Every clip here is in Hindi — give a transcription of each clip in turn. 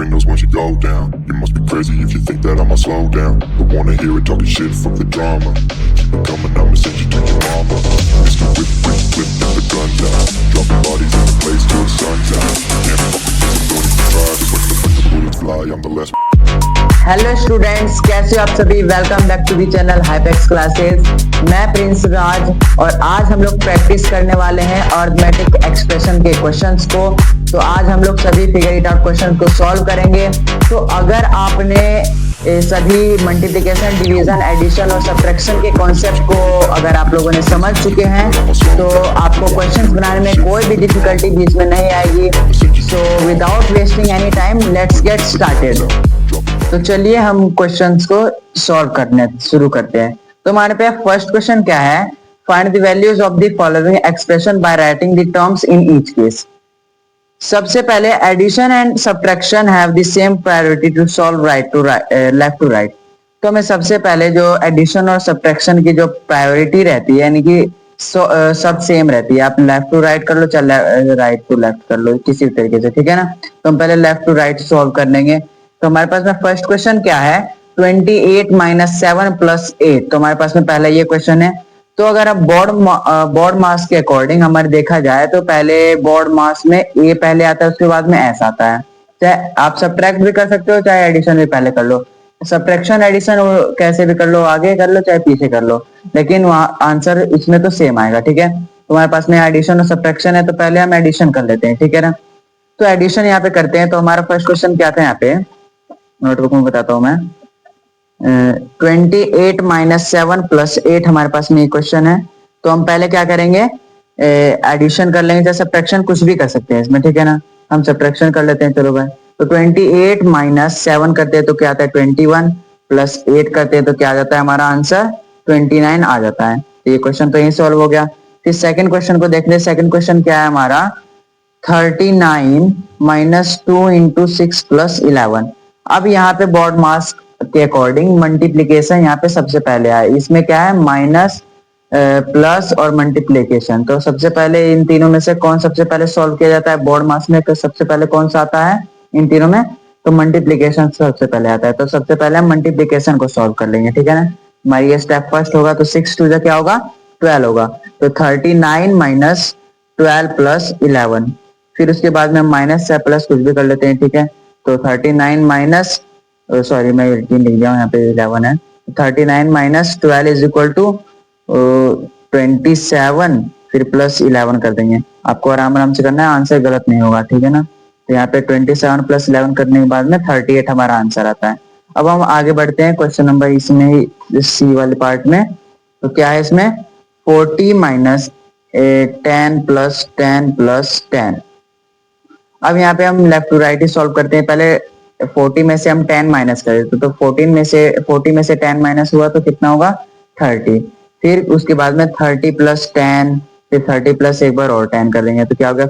windows once you go down. You must be crazy if you think that I'ma slow down. Don't wanna hear it talking shit, fuck the drama. Keep it coming, I'ma send you to your mama. Mr. Whip, whip, whip, get the guns out. Dropping bodies in the place till the sun's out. Can't fuck with this, don't even try. Just let the bullets fly, I'm the last. Hello students, कैसे हो आप सभी। Welcome back to the channel Hypex classes. मैं प्रिंस राज और आज हम लोग प्रैक्टिस करने वाले हैं अरिथमेटिक एक्सप्रेशन के क्वेश्चंस को। तो आज हम लोग सभी फिगर इट आउट क्वेश्चन को सॉल्व करेंगे। तो अगर आपने सभी मल्टीप्लिकेशन, डिवीजन, एडिशन और सब्ट्रैक्शन के कॉन्सेप्ट को अगर आप लोगों ने समझ चुके हैं तो आपको क्वेश्चंस बनाने में कोई भी डिफिकल्टी बीच में नहीं आएगी। So without wasting any time let's get started. तो चलिए हम क्वेश्चंस को सॉल्व करने शुरू करते हैं। तो हमारे पे फर्स्ट क्वेश्चन क्या है, find the values of the following expression by writing the terms in each case. सबसे पहले addition and subtraction have the same priority to solve right to left to right. तो हमें सबसे पहले जो एडिशन और सब्ट्रैक्शन की जो प्रायोरिटी रहती है, यानी कि सब सेम रहती है। आप लेफ्ट टू राइट कर लो, चाहे राइट टू लेफ्ट कर लो, किसी भी तरीके से, ठीक है ना। तो हम पहले लेफ्ट टू राइट सॉल्व कर लेंगे। तो हमारे पास में फर्स्ट क्वेश्चन क्या है, 28 - 7 + 8। तो हमारे पास में पहला ये क्वेश्चन है। तो अगर आप बोर्ड मास के अकॉर्डिंग हमारे देखा जाए तो पहले बोर्ड मास में ए पहले आता है, उसके बाद में एस आता है। चाहे आप सब्ट्रैक्ट भी कर सकते हो, चाहे एडिशन भी पहले कर लो। सब्ट्रैक्शन एडिशन कैसे भी कर लो, आगे कर लो चाहे पीछे कर लो, लेकिन वहां आंसर इसमें तो सेम आएगा, ठीक है। तो हमारे पास में एडिशन और सब्ट्रैक्शन है, तो पहले हम एडिशन कर लेते हैं, ठीक है ना। तो एडिशन यहाँ पे करते हैं। तो हमारा फर्स्ट क्वेश्चन क्या था, यहाँ पे नोटबुक में बताता हूं मैं। 28 - 7 + 8 हमारे पास में ये क्वेश्चन है। तो हम पहले क्या करेंगे, एडिशन कर लेंगे, जैसे सब्ट्रैक्शन कुछ भी कर सकते हैं इसमें, ठीक है ना। हम सब्ट्रैक्शन कर लेते हैं, चलो भाई। तो 28 - 7 करते हैं तो क्या आता है 21, + 8 करते हैं तो क्या आ जाता है हमारा आंसर 29 आ जाता है। तो ये क्वेश्चन तो यही सॉल्व हो गया। फिर सेकंड क्वेश्चन को देख ले। सेकंड क्वेश्चन क्या है हमारा, 39 - 2 × 6 + 11। अब यहाँ पे बोर्ड मास के अकॉर्डिंग मल्टीप्लीकेशन यहाँ पे सबसे पहले आए। इसमें क्या है, माइनस, प्लस और मल्टीप्लीकेशन। तो सबसे पहले इन तीनों में से कौन सबसे पहले सॉल्व किया जाता है बोर्ड मास में, तो सबसे पहले कौन सा आता है इन तीनों में, तो मल्टीप्लीकेशन सबसे पहले आता है। तो सबसे पहले हम मल्टीप्लीकेशन को सॉल्व कर लेंगे, ठीक है ना। हमारी ये स्टेप फर्स्ट होगा। तो 6 × 2 क्या होगा 12 होगा। तो 39 - 12 + 11। फिर उसके बाद में माइनस या प्लस कुछ भी कर लेते हैं, ठीक है। तो 39 माइनस, सॉरी मैं 18 लिख दिया हूँ, यहाँ पे 11 है। 39 - 12 = 27, फिर + 11 कर देंगे। आपको आराम आराम से करना है, आंसर गलत नहीं होगा, ठीक है ना। तो यहाँ पे 27 + 11 करने के बाद में 38 हमारा आंसर आता है। अब हम आगे बढ़ते हैं क्वेश्चन नंबर इसमें ही, सी वाले पार्ट में। तो क्या है इसमें, 40 - 10 + 10 + 10। अब यहाँ पे हम लेफ्ट टू राइट ही सॉल्व करते हैं। पहले 40 में से हम 10 माइनस कर देते, तो 40 में से 10 माइनस हुआ तो कितना होगा 30। फिर उसके बाद में 30 + 10, फिर 30 + एक बार और 10 कर देंगे तो क्या हो गया,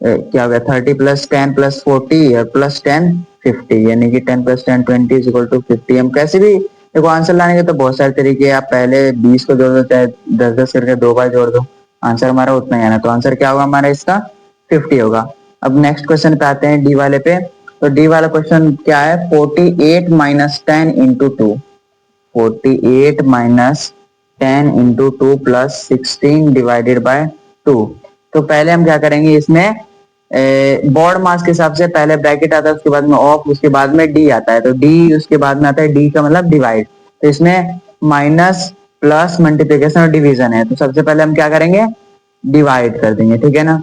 क्या हो गया 30 + 10 + 40 और +10 50, यानी कि 10 + 10 20 = 50। हम कैसे भी देखो आंसर लाने के तो बहुत सारे तरीके हैं। आप पहले 20 को जोड़ दो, चाहे 10-10 करके 2 बार जोड़ दो, आंसर हमारा उतना ही आना। तो आंसर क्या होगा हमारा इसका 50 होगा। अब नेक्स्ट क्वेश्चन पे आते हैं, डी वाले पे। तो डी वाला क्वेश्चन क्या है, 48 - 10 × 2। 48 - 10 × 2 + 16 / 2। तो पहले हम क्या करेंगे, इसमें बोर्ड मास के हिसाब से पहले ब्रैकेट आता है, उसके बाद में ऑफ, उसके बाद में डी आता है। तो डी उसके बाद में आता है, डी का मतलब डिवाइड। तो इसमें माइनस, प्लस, मल्टीप्लिकेशन और डिवीजन है। तो सबसे पहले हम क्या करेंगे, डिवाइड कर देंगे, ठीक है ना।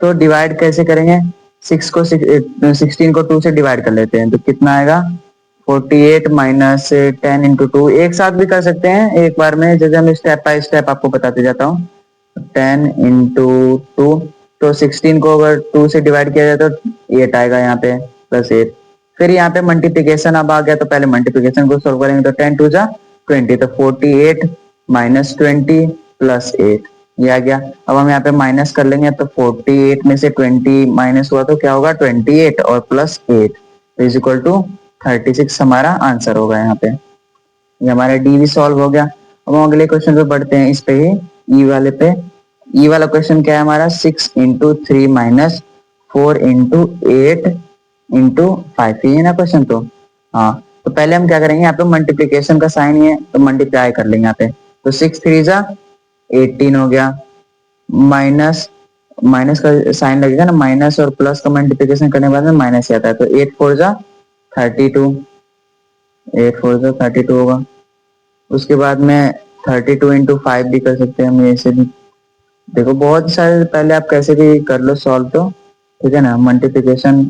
तो डिवाइड कैसे करेंगे, 16 को 2 से डिवाइड कर लेते हैं तो कितना आएगा 48 - 10 × 2। एक साथ भी कर सकते हैं एक बार में, जैसे हम स्टेप बाय स्टेप आपको बताते जाता हूँ। 10 × 2, तो 16 को अगर 2 से डिवाइड किया जाए तो 8 आएगा यहाँ पे, +8। फिर यहाँ पे मल्टीप्लिकेशन अब आ गया, तो पहले मल्टीप्लिकेशन को सोल्व करेंगे। तो 10 × 2 = 20, तो 48 - 20 + 8 ये आ गया। अब हम यहाँ पे माइनस कर लेंगे, तो 48 में से 20 माइनस हुआ तो क्या होगा 28 और +8 = 36 हमारा आंसर होगा यहाँ पे। ये हमारा डी भी सॉल्व हो गया। अब हम अगले क्वेश्चन पे बढ़ते हैं, इस पे ही ई वाले पे। ई वाला क्वेश्चन क्या है हमारा, 6 × 3 - 4 × 8 इंटू 5, ये ना क्वेश्चन तो। हाँ, तो पहले हम क्या करेंगे, यहाँ पे मल्टीप्लीकेशन का साइन ही है तो मल्टीप्लाई कर लेंगे यहाँ पे। तो 6 3 जा 18 हो गया, माइनस माइनस का साइन लगेगा ना, माइनस और प्लस का मल्टीप्लीकेशन करने के बाद में माइनस ही आता है। तो 8 4 जा 32, 8 4 जा 32 होगा। उसके बाद में 32 इंटू 5 भी कर सकते हैं हम ऐसे भी। देखो बहुत सारे, पहले आप कैसे भी कर लो सॉल्व तो, ठीक है ना, मल्टीप्लिकेशन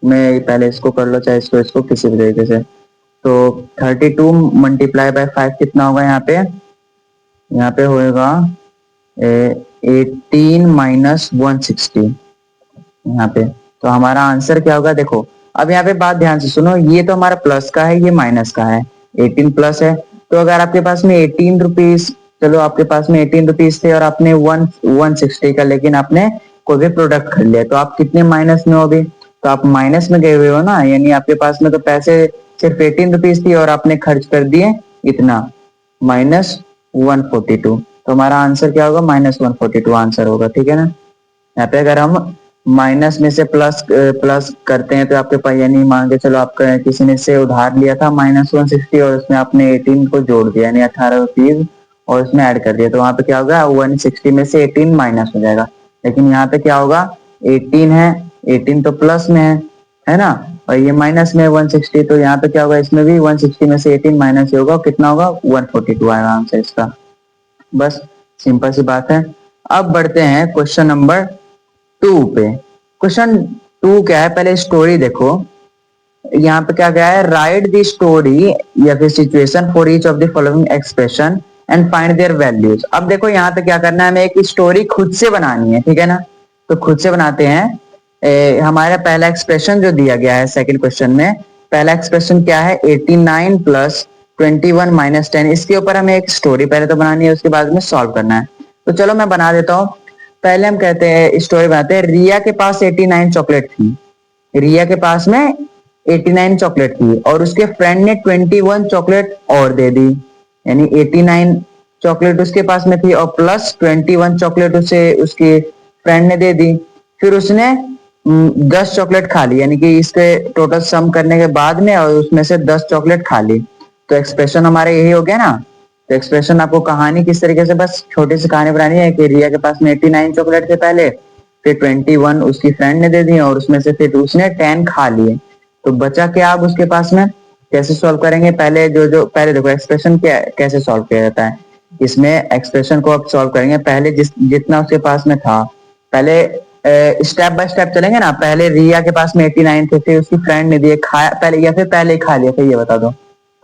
में पहले इसको कर लो, चाहे इसको किसी भी तरीके से। तो 32 मल्टीप्लाई बाय 5 कितना होगा यहाँ पे, होएगा 18 माइनस 160 यहाँ पे। तो हमारा आंसर क्या होगा, देखो अब यहाँ पे बात ध्यान से सुनो, ये तो हमारा प्लस का है, ये माइनस का है, 18 प्लस है। तो अगर आपके पास में 18 रुपीज, चलो आपके पास में 18 रुपीज थे और आपने 160 का, लेकिन आपने कोई भी प्रोडक्ट खरीद लिया, तो आप कितने माइनस में हो भी, तो आप माइनस में गए हुए हो ना, यानी आपके पास में तो पैसे सिर्फ 18 रुपीज थी और आपने खर्च कर दिए इतना, -142। तो हमारा आंसर क्या होगा, -142 आंसर होगा, ठीक है ना। यहाँ पे अगर हम माइनस में से प्लस प्लस करते हैं तो आपके पास, यानी मान के चलो आपका किसी ने से उधार लिया था -160 और उसमें आपने 18 को जोड़ दिया, यानी 18 रुपीज और उसमें ऐड कर दिया, तो वहां पे क्या होगा, 160 में से 18 माइनस हो जाएगा। लेकिन यहाँ पे क्या होगा, 18 है, 18 तो प्लस में है ना, और ये माइनस में 160, तो यहाँ पे क्या होगा, इसमें भी 160 में से 18 माइनस होगा, कितना होगा, 142 आएगा आंसर इसका। बस सिंपल सी बात है। अब बढ़ते हैं क्वेश्चन नंबर 2 पे। क्वेश्चन 2 क्या है, पहले स्टोरी देखो। यहाँ पे क्या क्या है, राइट द स्टोरी या फिर situation for each of the following expression and find there values. अब देखो यहाँ पे क्या करना है, हमें एक स्टोरी खुद से बनानी है, ठीक है ना। तो खुद से बनाते हैं। हमारा पहला एक्सप्रेशन जो दिया गया है सेकंड क्वेश्चन में, पहला एक्सप्रेशन क्या है, 89 प्लस 21 माइनस 10, इसके ऊपर हमें एक स्टोरी पहले तो बनानी है, उसके बाद में सॉल्व करना है। तो चलो मैं बना देता हूँ। पहले हम कहते हैं, स्टोरी बनाते हैं। रिया के पास 89 चॉकलेट थी, रिया के पास में 89 चॉकलेट थी और उसके फ्रेंड ने 21 चॉकलेट और दे दी, यानी 89 चॉकलेट उसके पास में थी और प्लस 21 चॉकलेट उसे उसके फ्रेंड ने दे दी। फिर उसने 10 चॉकलेट खा ली, यानी कि इसके टोटल सम करने के बाद में और उसमें से 10 चॉकलेट खा ली। तो एक्सप्रेशन हमारा यही हो गया ना। तो एक्सप्रेशन आपको कहानी किस तरीके से, बस छोटी सी कहानी बनानी है कि रिया के पास में 89 चॉकलेट थे पहले, फिर 21 उसकी फ्रेंड ने दे दी और उसमें से फिर उसने 10 खा लिए। तो बचा क्या अब उसके पास में, कैसे सॉल्व करेंगे, पहले जो पहले देखो एक्सप्रेशन क्या कैसे सॉल्व किया जाता है। इसमें एक्सप्रेशन को अब सॉल्व करेंगे, पहले जितना उसके पास में था, पहले स्टेप बाय स्टेप चलेंगे ना। पहले रिया के पास में 89 थे, फिर उसकी फ्रेंड ने दिए, खाया पहले या फिर पहले ही खा लिया, फिर ये बता दो।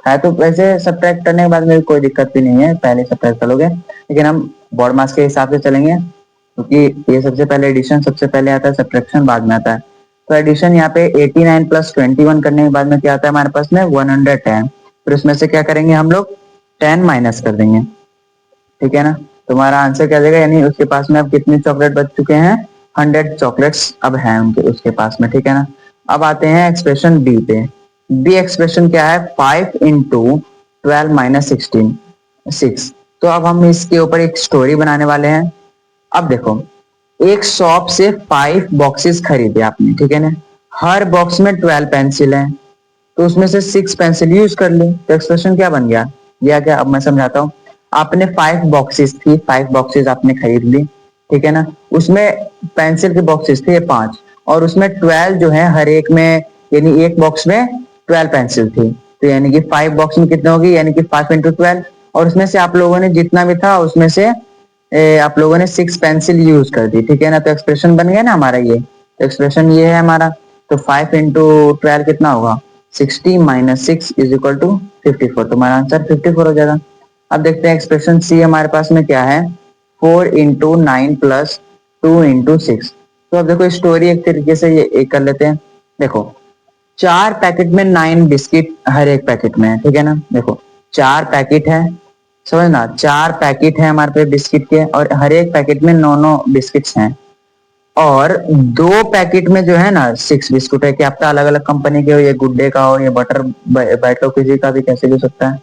है तो वैसे सब्ट्रैक्ट करने के बाद में कोई दिक्कत भी नहीं है, पहले सब्ट्रैक्ट कर लोगे, लेकिन हम बॉड मास के हिसाब से चलेंगे, क्योंकि ये सबसे पहले एडिशन सबसे पहले आता है, सब्ट्रैक्शन बाद में आता है। तो एडिशन यहाँ पे 89 प्लस 21 करने के बाद में क्या आता है हमारे पास में 110, फिर उसमें से क्या करेंगे हम लोग, 10 माइनस कर देंगे, ठीक है ना। तुम्हारा आंसर क्या देगा, यानी उसके पास में अब कितने चॉकलेट बच चुके हैं, 100 चॉकलेट्स अब हैं उनके उसके पास में, ठीक है ना। अब आते हैं एक्सप्रेशन बी पे। बी एक्सप्रेशन क्या है, 5 इंटू 12 माइनस 16 6। तो अब हम इसके ऊपर एक स्टोरी बनाने वाले हैं। अब देखो, एक शॉप से 5 बॉक्सेस खरीदे आपने, ठीक है ना, हर बॉक्स में 12 पेंसिल है, तो उसमें से 6 पेंसिल यूज कर ली। तो एक्सप्रेशन क्या बन गया, या क्या, अब मैं समझाता हूँ। आपने 5 बॉक्सेस थी, 5 बॉक्सेस आपने खरीद ली, ठीक है ना। उसमें पेंसिल के बॉक्सेस थे 5 और उसमें 12 जो है हर एक में, यानी एक बॉक्स में 12 पेंसिल थी, तो यानी कि 5 बॉक्स में कितने होगी, यानी कि 5 इंटू 12, और उसमें से आप लोगों ने जितना भी था उसमें से आप लोगों ने 6 पेंसिल यूज कर दी, ठीक है ना। तो एक्सप्रेशन बन गया ना हमारा ये। तो एक्सप्रेशन ये है हमारा। तो 5 इंटू 12 कितना होगा, 60 माइनस 6 इज इक्वल टू 54। तुम्हारा आंसर 54 हो जाएगा। अब देखते हैं एक्सप्रेशन सी हमारे पास में क्या है, 4 इंटू 9 प्लस 2 इंटू 6। तो अब देखो स्टोरी एक तरीके से ये एक कर लेते हैं। देखो 4 पैकेट में 9 बिस्किट हर एक पैकेट में है, ठीक है ना। देखो 4 पैकेट है, समझना, 4 पैकेट है हमारे पे बिस्किट के और हर एक पैकेट में 9 बिस्किट्स हैं, और 2 पैकेट में जो है ना 6 बिस्कुट है। क्या आपका अलग अलग कंपनी के हो, ये गुड डे का हो, ये बटर बैटो किसी का भी कैसे भी हो सकता है।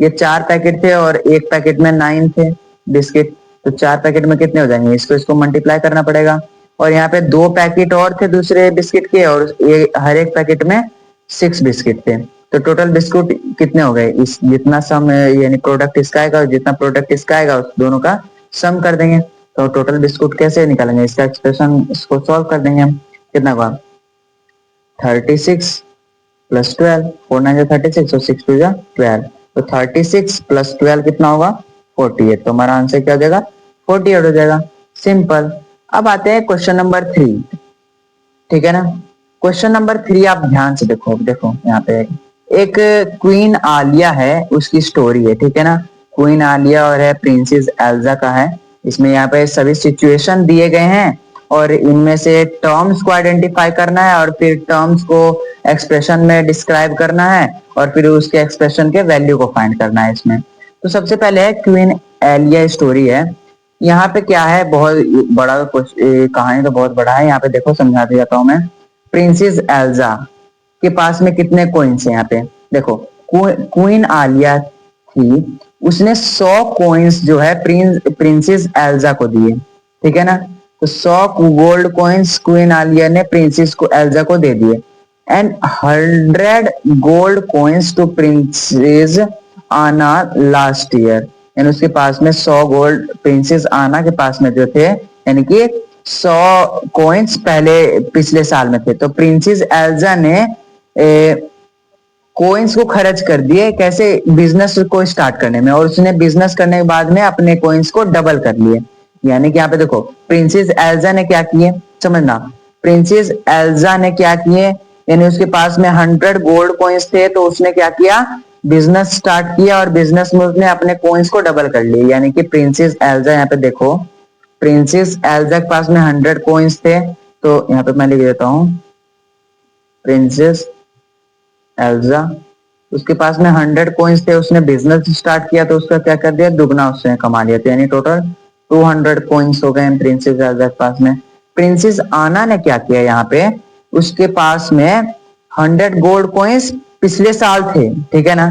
ये 4 पैकेट थे और एक पैकेट में 9 थे बिस्किट, तो 4 पैकेट में कितने हो जाएंगे, इसको इसको मल्टीप्लाई करना पड़ेगा। और यहाँ पे 2 पैकेट और थे दूसरे बिस्किट के, और ये हर एक पैकेट में 6 बिस्किट थे। तो टोटल बिस्कुट कितने हो गए, इस जितना सम यानी प्रोडक्ट इसका आएगा और जितना प्रोडक्ट इसका आएगा उस दोनों का सम कर देंगे। तो टोटल बिस्कुट कैसे निकालेंगे, इसका एक्सप्रेशन इसको सॉल्व कर देंगे हम। कितना होगा 36 प्लस 12, 4 9 36 और 6 2 12। तो 36 प्लस 12 कितना होगा 48। तो हमारा आंसर क्या हो जाएगा 48 हो जाएगा। सिंपल। अब आते हैं क्वेश्चन नंबर 3, ठीक है ना। क्वेश्चन नंबर 3 आप ध्यान से देखो, देखो यहाँ पे एक क्वीन आलिया है, उसकी स्टोरी है, ठीक है ना। क्वीन आलिया और है प्रिंसेस एल्जा का है। इसमें यहाँ पे सभी सिचुएशन दिए गए हैं और इनमें से टर्म्स को आइडेंटिफाई करना है और फिर टर्म्स को एक्सप्रेशन में डिस्क्राइब करना है और फिर उसके एक्सप्रेशन के वैल्यू को फाइंड करना है इसमें। तो सबसे पहले है क्वीन एलिया स्टोरी है। यहाँ पे क्या है, बहुत बड़ा कहानी तो बहुत बड़ा है। यहाँ पे देखो समझा देता हूँ मैं। प्रिंसेस एल्जा के पास में कितने कॉइन्स हैं, यहाँ पे देखो। क्वीन आलिया थी, उसने 100 कॉइन्स जो है प्रिंसेस एल्जा को दिए, ठीक है ना। तो 100 गोल्ड कॉइन्स क्वीन आलिया ने प्रिंसेस को एल्जा को दे दिए and 100 gold coins to princess Anna last year. यानी उसके पास में 100 गोल्ड प्रिंसेस आना के पास में जो थे, यानी कि 100 कॉइन्स पहले पिछले साल में थे। तो प्रिंसेस एल्जा ने कॉइन्स को खर्च कर दिए, कैसे, बिजनेस को स्टार्ट करने में, और उसने बिजनेस करने के बाद में अपने कॉइन्स को डबल कर लिए। यानी कि यहाँ पे देखो प्रिंसेस एल्जा ने क्या किए, समझना। प्रिंसेस एल्जा ने क्या किए, यानी उसके पास में 100 गोल्ड कॉइन्स थे, तो उसने क्या किया, बिजनेस स्टार्ट किया और बिजनेस में उसने अपने कॉइन्स को डबल कर लिए। यानी कि प्रिंसेस एल्जा, यहाँ पे देखो प्रिंसेस एल्जा के पास में 100 कॉइन्स थे, तो यहाँ पे मैं लिख देता हूं प्रिंसेस एल्जा, उसके पास में 100 कॉइन्स थे, उसने बिजनेस स्टार्ट किया तो उसका क्या कर दिया, दुगना उसने कमा लिया। तो यानी टोटल 200 कॉइन्स हो गए प्रिंसेस एल्जा के पास में। प्रिंसेस आना ने क्या किया, यहाँ पे उसके पास में 100 गोल्ड कॉइन्स पिछले साल थे, ठीक है ना।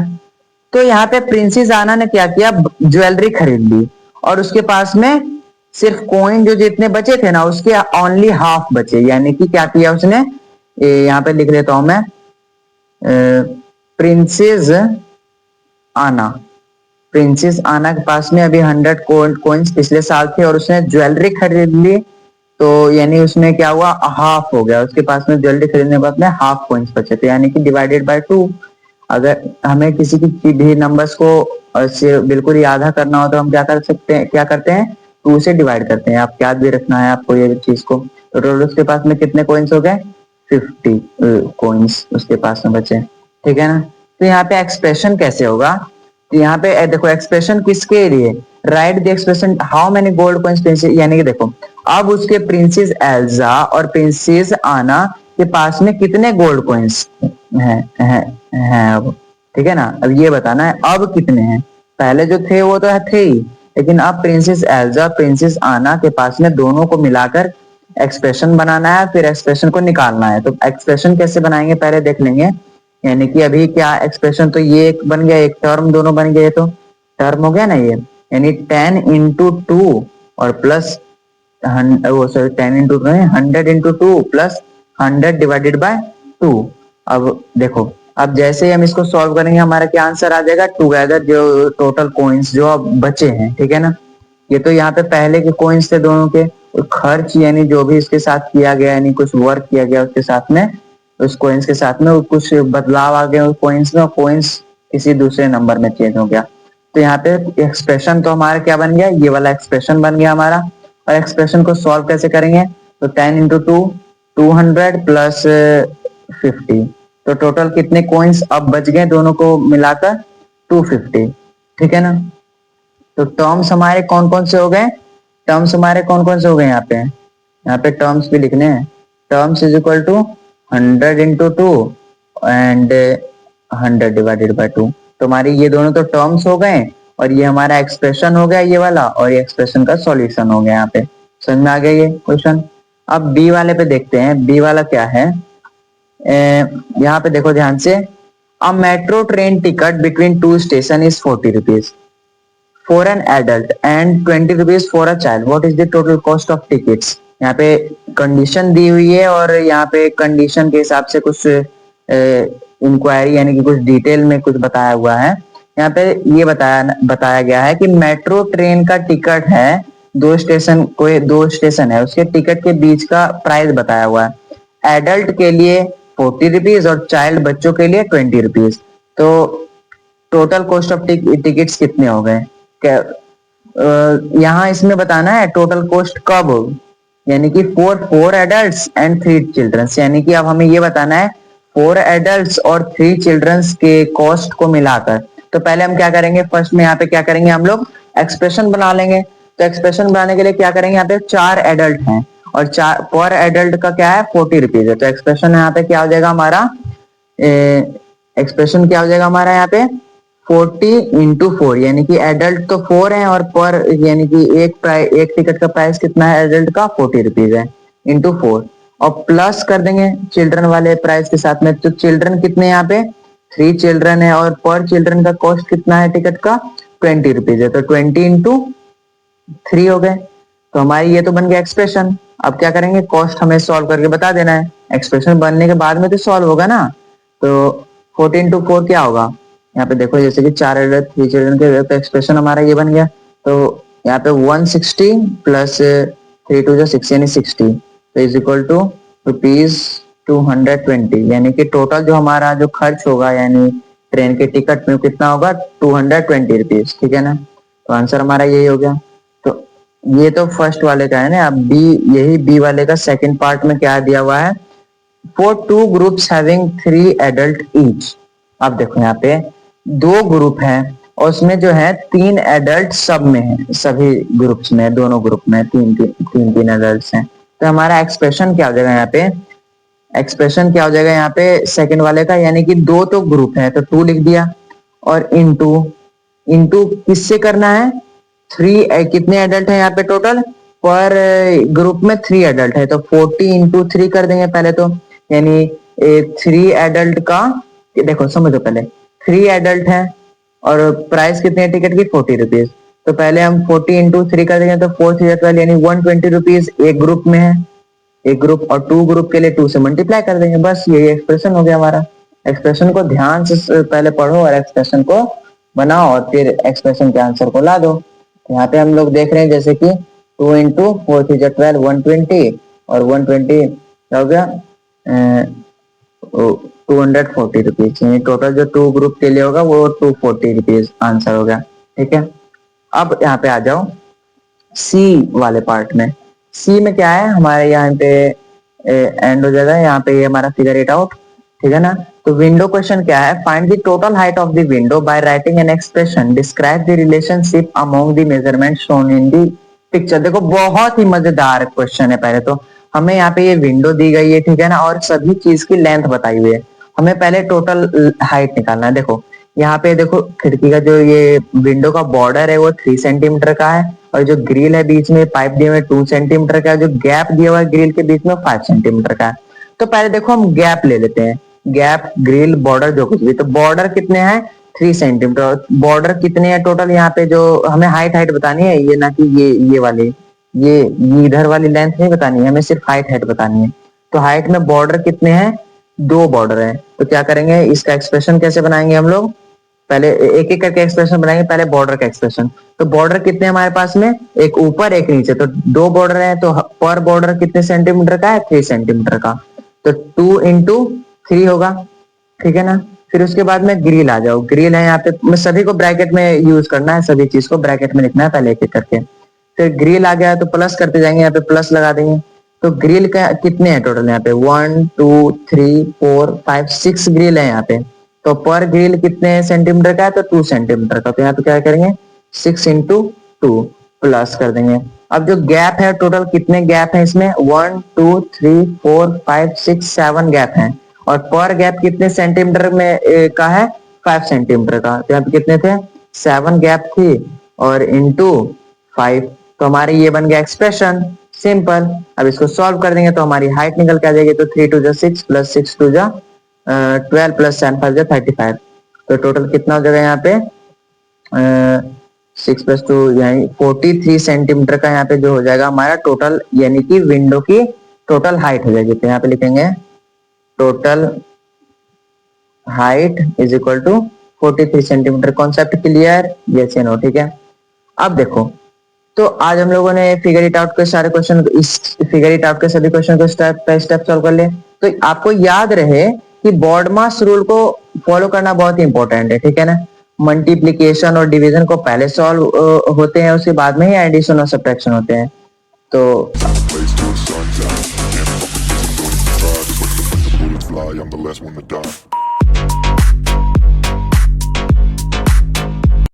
तो यहाँ पे प्रिंसेस आना ने क्या किया, ज्वेलरी खरीद ली और उसके पास में सिर्फ कॉइन जो जितने बचे थे ना, उसके ओनली हाफ बचे। यानी कि क्या किया उसने, यहाँ पे लिख देता हूं मैं, प्रिंसेस आना, प्रिंसेस आना के पास में अभी 100 कॉइन्स पिछले साल थे और उसने ज्वेलरी खरीद ली। तो यानी उसमें क्या हुआ, हाफ हो गया, उसके पास में ज्वेलरी खरीदने के बाद में हाफ कॉइन्स बचे थे, यानी कि डिवाइडेड बाय 2। अगर हमें किसी की भी नंबर्स को से बिल्कुल ही आधा करना हो तो हम क्या कर सकते हैं, क्या करते हैं, 2 से डिवाइड करते हैं। आप याद भी रखना है आपको ये चीज को। तो टोटल उसके पास में कितने कॉइन्स हो गए, 50 कॉइन्स उसके पास में बचे, ठीक है ना। तो यहाँ पे एक्सप्रेशन कैसे होगा, तो यहाँ पे देखो एक्सप्रेशन किसके लिए, right the expression how many gold coins princess, यानी कि देखो अब उसके प्रिंसेस एल्जा और प्रिंसेस आना के पास में कितने गोल्ड कॉइन्स हैं अब, ठीक है ना। अब ये बताना है अब कितने हैं, पहले जो थे वो तो थे ही, लेकिन अब प्रिंसेस एल्जा प्रिंसेस आना के पास में दोनों को मिलाकर एक्सप्रेशन बनाना है, फिर एक्सप्रेशन को निकालना है। तो एक्सप्रेशन कैसे बनाएंगे पहले देख लेंगे। यानी कि अभी क्या एक्सप्रेशन, तो ये एक बन गया, एक टर्म दोनों बन गए, तो टर्म हो गया ना ये, यानी 10 इंटू 2 और प्लस वो sorry 10 into 100 into 2 plus 100 divided by 2। अब देखो अब जैसे ही हम इसको सॉल्व करेंगे हमारा क्या आंसर आ जाएगा, टुगेदर जो टोटल कॉइन्स जो अब बचे हैं, ठीक है ना। ये तो यहाँ पे पहले के कॉइन्स थे दोनों के, खर्च यानी जो भी इसके साथ किया गया, यानी कुछ वर्क किया गया उसके साथ में, उस कॉइन्स के साथ में कुछ बदलाव आ गया कॉइन्स में, कॉइन्स किसी दूसरे नंबर में चेंज हो गया। तो यहाँ पे एक्सप्रेशन तो हमारा क्या बन गया, ये वाला एक्सप्रेशन बन गया हमारा। और एक्सप्रेशन को सॉल्व कैसे करेंगे, तो 10 इंटू 2 200 प्लस 50, तो टोटल कितने कॉइन्स अब बच गए दोनों को मिलाकर 250, ठीक है ना। तो टर्म्स हमारे कौन कौन से हो गए, टर्म्स हमारे कौन कौन से हो गए, यहाँ पे टर्म्स भी लिखने हैं। Terms is equal to 100 into 2 and 100 divided by 2। तो हमारी ये दोनों तो टर्म्स हो गए और ये हमारा एक्सप्रेशन हो गया ये वाला, और ये एक्सप्रेशन का सॉल्यूशन हो गया। यहाँ पे समझ में आ गया ये क्वेश्चन। अब बी वाले पे देखते हैं, बी वाला क्या है। यहाँ पे देखो ध्यान से, a metro train ticket between 2 station is 40 rupees for an adult and 20 rupees for a child. What is the total cost of tickets? यहाँ पे कंडीशन दी हुई है और यहाँ पे कंडीशन के हिसाब से कुछ इंक्वायरी यानी कि कुछ डिटेल में कुछ बताया हुआ है। यहाँ पे ये बताया गया है कि मेट्रो ट्रेन का टिकट है, दो स्टेशन है, उसके टिकट के बीच का प्राइस बताया हुआ है। एडल्ट के लिए 40 रुपीज और चाइल्ड बच्चों के लिए 20 रुपीज। तो टोटल कॉस्ट ऑफ टिकट्स कितने हो गए? यहाँ इसमें बताना है टोटल कॉस्ट कब हो, यानी कि फोर एडल्ट्स एंड 3 चिल्ड्रंस, यानी कि अब हमें ये बताना है 4 एडल्ट्स और 3 चिल्ड्रंस के कॉस्ट को मिलाकर। तो पहले हम क्या करेंगे, फर्स्ट में यहाँ पे क्या करेंगे, हम लोग एक्सप्रेशन बना लेंगे। तो एक्सप्रेशन बनाने के लिए क्या करेंगे, यहाँ पे 4 एडल्ट हैं और चार पर एडल्ट का क्या है 40 रुपीज है। तो एक्सप्रेशन यहाँ पे क्या हो जाएगा हमारा, एक्सप्रेशन क्या हो जाएगा हमारा यहाँ पे 40 × 4, यानी कि एडल्ट तो 4 है और पर यानी कि एक टिकट का प्राइस कितना है एडल्ट का 40 रुपीज है, इंटू 4 और प्लस कर देंगे चिल्ड्रन वाले प्राइस के साथ में। तो चिल्ड्रन कितने यहाँ पे 3 चिल्ड्रन है और पर चिल्ड्रन का कॉस्ट कितना है टिकट का 20 रुपीज है। तो 20 × 3 हो गए। तो हमारी ये तो बन गया एक्सप्रेशन। अब क्या करेंगे, कॉस्ट हमें सॉल्व करके बता देना है। एक्सप्रेशन बनने के बाद में तो सॉल्व होगा ना। तो 14 × 4 क्या होगा, यहाँ पे देखो जैसे कि 4 एडल्ट 3 चिल्ड्रन के, तो एक्सप्रेशन हमारा ये बन गया। तो यहाँ पे 160 प्लस 3 × 2 = 6 यानी 60, तो इज इक्वल टू ₹220, यानी कि टोटल जो हमारा जो खर्च होगा यानी ट्रेन के टिकट में कितना होगा 220 रुपीज, ठीक है ना। तो आंसर हमारा यही हो गया। तो ये तो फर्स्ट वाले का है ना। अब बी वाले का सेकंड पार्ट में क्या दिया हुआ है, for 2 groups having 3 adult each। अब देखो यहाँ पे 2 ग्रुप है और उसमें जो है 3 एडल्ट सब में है, सभी ग्रुप्स में, दोनों ग्रुप में तीन एडल्ट हैं। तो हमारा एक्सप्रेशन क्या हो जाएगा यहाँ पे, एक्सप्रेशन क्या हो जाएगा यहाँ पे सेकंड वाले का, यानी कि 2 तो ग्रुप है तो 2 लिख दिया और इंटू किससे करना है 3, कितने एडल्ट है यहाँ पे टोटल, पर ग्रुप में 3 एडल्ट है तो 40 × 3 कर देंगे पहले तो, यानी 3 एडल्ट का, देखो समझो पहले 3 एडल्ट है और प्राइस कितनी है टिकट की 40 रुपीज। तो पहले हम 40 × 3 कर देंगे तो 4 3 12 यानी 120 रुपीज एक ग्रुप में है, एक ग्रुप, और 2 ग्रुप के लिए 2 से मल्टीप्लाई कर देंगे। बस ये एक्सप्रेशन हो गया हमारा। एक्सप्रेशन को ध्यान से पहले पढ़ो और एक्सप्रेशन को बनाओ और फिर एक्सप्रेशन के आंसर को ला दो। यहाँ पे हम लोग देख रहे हैं जैसे कि 2 × 4 3 12 120 और 120 क्या हो गया 240 रुपीज, टोटल जो 2 ग्रुप के लिए होगा वो 240 रुपीज आंसर हो गया, ठीक है। अब यहाँ पे आ जाओ सी वाले पार्ट में। सी में क्या है हमारे यहाँ पे एंड हो जाएगा, यहाँ पे ये हमारा फिगर इट आउट, ठीक है ना। तो विंडो क्वेश्चन क्या है, find the total height of the window by writing an expression, describe the relationship among the measurement shown in the picture. देखो बहुत ही मजेदार क्वेश्चन है। पहले तो हमें यहाँ पे ये विंडो दी गई है, ठीक है ना, और सभी चीज की लेंथ बताई हुई है। हमें पहले टोटल हाइट निकालना है। देखो यहाँ पे देखो खिड़की का जो ये विंडो का बॉर्डर है वो 3 सेंटीमीटर का है और जो ग्रिल है बीच में पाइप दिए हुए 2 सेंटीमीटर का है, जो गैप दिया हुआ है ग्रिल के बीच में 5 सेंटीमीटर का है। तो पहले देखो हम गैप ले लेते हैं, गैप ग्रिल बॉर्डर जो कुछ भी, तो बॉर्डर कितने हैं 3 सेंटीमीटर। बॉर्डर कितने हैं टोटल, यहाँ पे जो हमें हाइट बतानी है, ये ना कि ये वाली ये इधर वाली लेंथ नहीं बतानी है, हमें सिर्फ हाइट बतानी है। तो हाइट में बॉर्डर कितने हैं 2 बॉर्डर है। तो क्या करेंगे इसका एक्सप्रेशन कैसे बनाएंगे हम लोग, पहले एक एक करके एक्सप्रेशन बनाएंगे। पहले बॉर्डर का एक्सप्रेशन, तो बॉर्डर कितने हमारे पास में, एक ऊपर एक नीचे, तो 2 बॉर्डर है तो पर बॉर्डर कितने सेंटीमीटर का है 3 सेंटीमीटर का, तो 2 × 3 होगा, ठीक है ना। फिर उसके बाद में ग्रिल आ जाओ, ग्रिल है यहाँ पे सभी को ब्रैकेट में यूज करना है, सभी चीज को ब्रैकेट में लिखना है पहले एक एक करके। फिर ग्रिल आ गया तो प्लस करते जाएंगे, यहाँ पे प्लस लगा देंगे। तो ग्रिल का कितने हैं टोटल, यहाँ पे 1 2 3 4 5 6 ग्रिल है यहाँ पे। तो पर ग्रिल कितने सेंटीमीटर का है, तो 2 सेंटीमीटर का। तो यहाँ पे क्या करेंगे 6 × 2 प्लस कर देंगे। अब जो गैप है टोटल कितने गैप है इसमें 1 2 3 4 5 6 7 गैप है और पर गैप कितने सेंटीमीटर में का है 5 सेंटीमीटर का। तो यहाँ पे कितने थे 7 गैप थी और इंटू 5, तो हमारी ये बन गया एक्सप्रेशन सिंपल। अब इसको सॉल्व कर देंगे तो हमारी हाइट निकल के आ जाएगी। तो 3 × 2 = 6 प्लस 6 × 2 = 12 प्लस 7 5 = 35। तो टोटल कितना हो जाएगा यहाँ पे 6 प्लस 2 यानी 43 सेंटीमीटर का यहाँ पे जो हो जाएगा हमारा टोटल, यानी कि विंडो की टोटल हाइट हो जाएगी। तो यहाँ पे लिखेंगे total height is equal to 43 centimetre. Concept clear? Yes या नो? ठीक है। अब देखो, तो आज हम लोगों ने फिगर इट आउट के सारे क्वेश्चन, इस फिगर इट आउट के सभी क्वेश्चन को स्टेप बाय स्टेप सॉल्व कर ले। तो आपको याद रहे कि बॉडमास रूल को फॉलो करना बहुत इंपॉर्टेंट है, ठीक है ना। मल्टीप्लीकेशन और डिवीजन को पहले सॉल्व होते हैं, उसके बाद में ही एडिशन और सब्ट्रैक्शन होते हैं। तो Place till the sun's out. Can't fuck with this, I'm going to try. Just watch the bullets fly, I'm the last one to die.